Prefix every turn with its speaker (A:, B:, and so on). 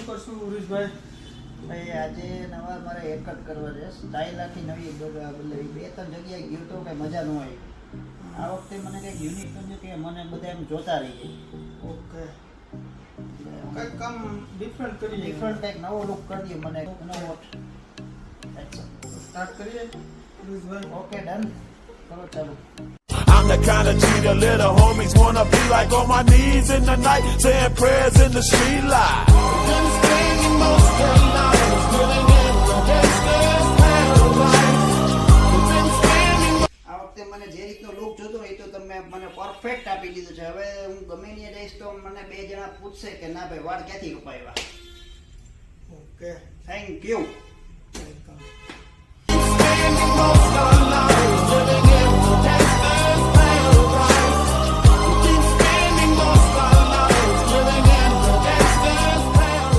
A: કરશું ઉરેશભાઈ?
B: ભાઈ આજે નવા મારે એક જ કરવા છે, સ્ટાઇલ આખી નવી બદલાવી. 2-3 જગ્યાએ ગયો તો કઈ મજા ન આવી. આ વખતે મને કંઈક યુનિક સમજ્યું કે મને બધા એમ જોતા રહી જાય.
A: ઓકે, કંઈક કામ ડિફરન્ટ કરીએ,
B: ડિફરન્ટ કંઈક નવો લુક કરી દઈએ મને નવો.
A: સ્ટાર્ટ કરીએ ઉરેશભાઈ?
B: ઓકે, ડન, કરો ચાલુ.
C: I'm the kind of G the little homies wanna be like, on my knees in the night, saying prayers in the street light. Been spending most of the night living in the gangster's paradise. Been spending.
B: આ વખતે મને જે રીતનો look જોતો હોય તો તમે મને પરફેક્ટ આપી દીધું છે. હવે હું ગમે ત્યાં જઈશ તો મને 2 જણા પૂછશે કે ના ભાઈ વાળ ક્યાંથી કપાવ્યા.
A: Okay,
B: thank you.